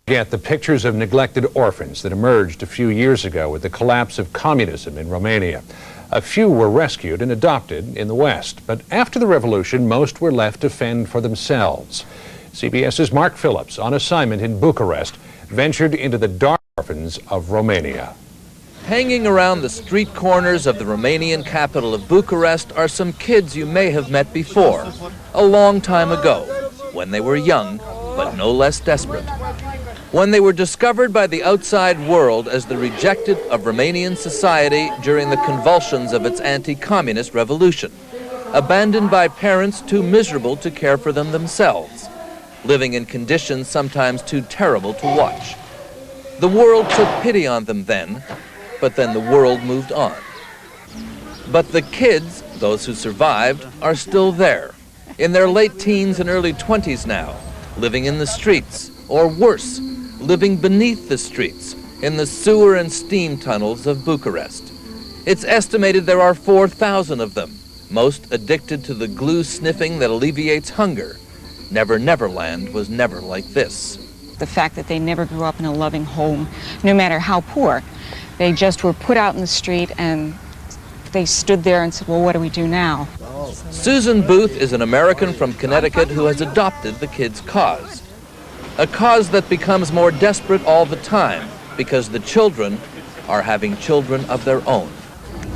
Get the pictures of neglected orphans that emerged a few years ago with the collapse of communism in Romania. A few were rescued and adopted in the West, but after the revolution, most were left to fend for themselves. CBS's Mark Phillips, on assignment in Bucharest, ventured into the dark orphans of Romania. Hanging around the street corners of the Romanian capital of Bucharest are some kids you may have met before, a long time ago, when they were young, but no less desperate. When they were discovered by the outside world as the rejected of Romanian society during the convulsions of its anti-communist revolution, abandoned by parents too miserable to care for them themselves, living in conditions sometimes too terrible to watch. The world took pity on them then, but then the world moved on. But the kids, those who survived, are still there, in their late teens and early 20s now, living in the streets, or worse, living beneath the streets, in the sewer and steam tunnels of Bucharest. It's estimated there are 4,000 of them, most addicted to the glue sniffing that alleviates hunger. Never Neverland was never like this. The fact that they never grew up in a loving home, no matter how poor, they just were put out in the street and they stood there and said, well, what do we do now? Susan Booth is an American from Connecticut who has adopted the kids' cause. A cause that becomes more desperate all the time because the children are having children of their own.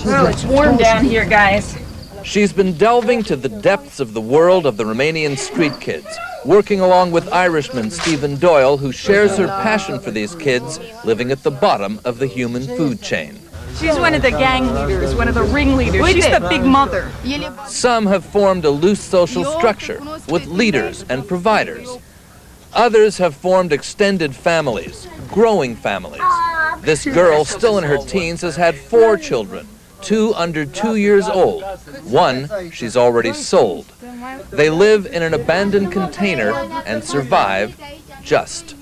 Well, it's warm down here, guys. She's been delving to the depths of the world of the Romanian street kids, working along with Irishman Stephen Doyle, who shares her passion for these kids living at the bottom of the human food chain. She's one of the gang leaders, one of the ringleaders. She's the big mother. Some have formed a loose social structure with leaders and providers. Others have formed extended families, growing families. This girl, still in her teens, has had 4 children, 2 under 2 years old. 1 she's already sold. They live in an abandoned container and survive just.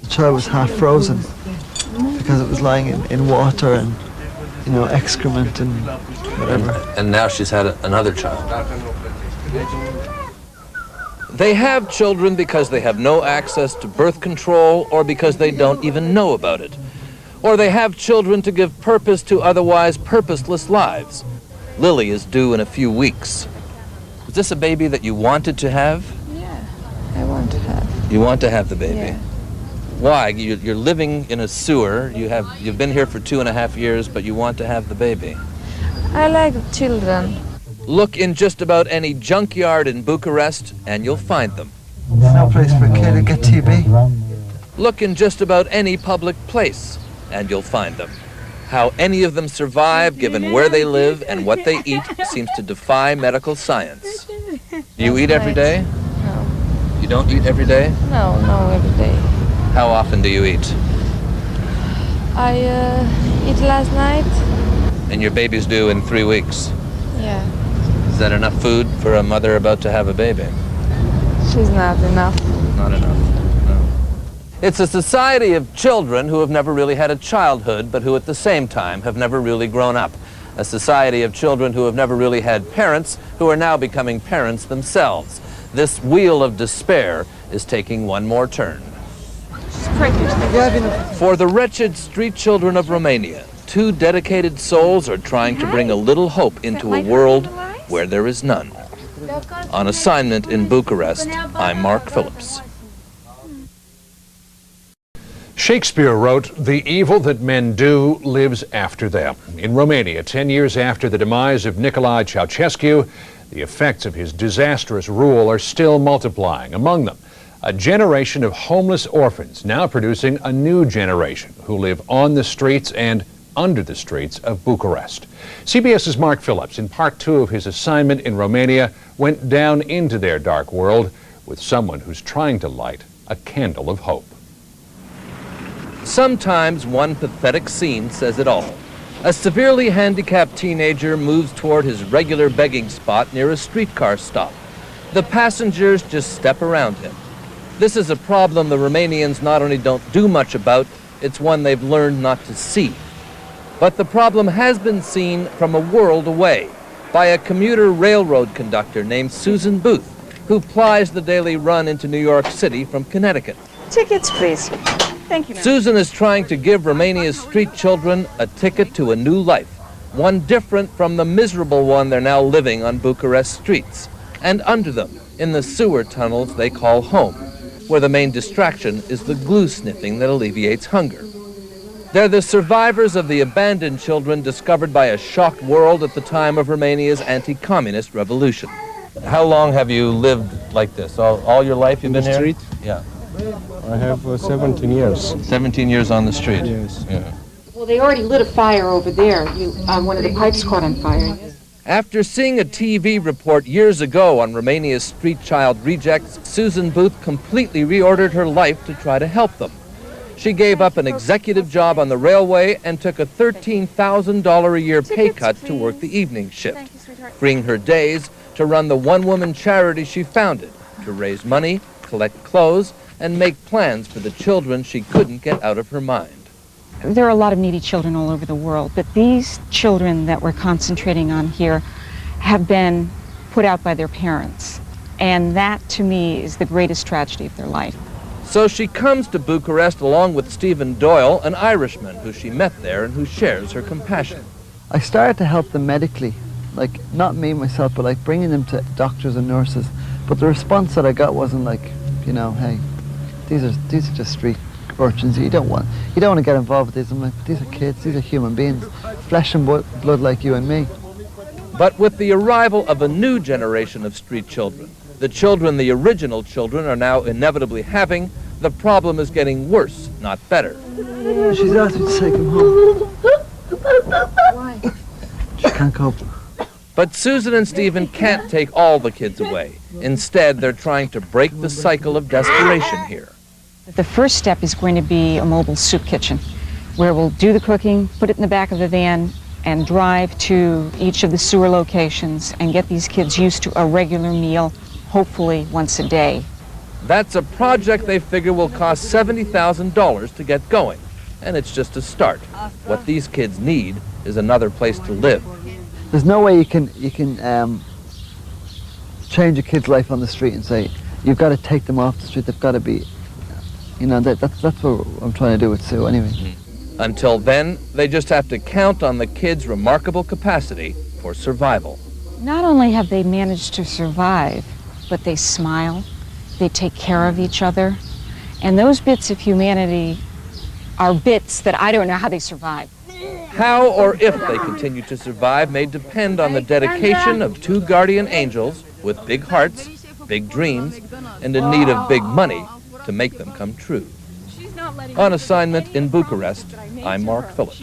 The child was half frozen because it was lying in water and, you know, excrement and whatever. And now she's had another child. They have children because they have no access to birth control or because they don't even know about it. Or they have children to give purpose to otherwise purposeless lives. Lily is due in a few weeks. Is this a baby that you wanted to have? Yeah, I want to have. You want to have the baby? Yeah. Why? You're living in a sewer. You've been here for 2.5 years, but you want to have the baby. I like children. Look in just about any junkyard in Bucharest and you'll find them. There's no place for a kid to get TB. Look in just about any public place and you'll find them. How any of them survive, given where they live and what they eat, seems to defy medical science. Do you eat every day? No. You don't eat every day? No, every day. How often do you eat? I eat last night. And your baby's due in 3 weeks. Yeah. Is that enough food for a mother about to have a baby? She's not enough. Not enough. No. It's a society of children who have never really had a childhood, but who at the same time have never really grown up. A society of children who have never really had parents, who are now becoming parents themselves. This wheel of despair is taking one more turn. For the wretched street children of Romania, 2 dedicated souls are trying to bring a little hope into a world where there is none. On assignment in Bucharest, I'm Mark Phillips. Shakespeare wrote, "The evil that men do lives after them." In Romania, 10 years after the demise of Nicolae Ceausescu, the effects of his disastrous rule are still multiplying. Among them, a generation of homeless orphans now producing a new generation who live on the streets and under the streets of Bucharest. CBS's Mark Phillips, in part 2 of his assignment in Romania, went down into their dark world with someone who's trying to light a candle of hope. Sometimes one pathetic scene says it all. A severely handicapped teenager moves toward his regular begging spot near a streetcar stop. The passengers just step around him. This is a problem the Romanians not only don't do much about, it's one they've learned not to see. But the problem has been seen from a world away by a commuter railroad conductor named Susan Booth, who plies the daily run into New York City from Connecticut. Tickets, please. Thank you, ma'am. Susan is trying to give Romania's street children a ticket to a new life, one different from the miserable one they're now living on Bucharest streets, and under them, in the sewer tunnels they call home, where the main distraction is the glue sniffing that alleviates hunger. They're the survivors of the abandoned children discovered by a shocked world at the time of Romania's anti-communist revolution. How long have you lived like this? All your life you've been here? Street? Yeah. I have 17 years. 17 years on the street? Yes. Yeah. Well, they already lit a fire over there. One of the pipes caught on fire. After seeing a TV report years ago on Romania's street child rejects, Susan Booth completely reordered her life to try to help them. She gave up an executive job on the railway and took a $13,000 a year pay cut to work the evening shift, freeing her days to run the one-woman charity she founded, to raise money, collect clothes, and make plans for the children she couldn't get out of her mind. There are a lot of needy children all over the world, but these children that we're concentrating on here have been put out by their parents. And that, to me, is the greatest tragedy of their life. So she comes to Bucharest along with Stephen Doyle, an Irishman who she met there and who shares her compassion. I started to help them medically, like not me myself, but like bringing them to doctors and nurses. But the response that I got wasn't like, you know, hey, these are just street urchins. You don't want to get involved with these. I'm like, these are kids. These are human beings, flesh and blood like you and me. But with the arrival of a new generation of street children, the children the original children are now inevitably having, the problem is getting worse, not better. She's asked me to take him home. Why? She can't cope. But Susan and Stephen can't take all the kids away. Instead, they're trying to break the cycle of desperation here. The first step is going to be a mobile soup kitchen, where we'll do the cooking, put it in the back of the van, and drive to each of the sewer locations and get these kids used to a regular meal, hopefully once a day. That's a project they figure will cost $70,000 to get going, and it's just a start. What these kids need is another place to live. There's no way you can change a kid's life on the street and say, you've got to take them off the street, they've got to be, you know, that's what I'm trying to do with Sue anyway. Until then, they just have to count on the kids' remarkable capacity for survival. Not only have they managed to survive, but they smile, they take care of each other, and those bits of humanity are bits that I don't know how they survive. How or if they continue to survive may depend on the dedication of two guardian angels with big hearts, big dreams, and in need of big money to make them come true. On assignment in Bucharest, I'm Mark Phillips.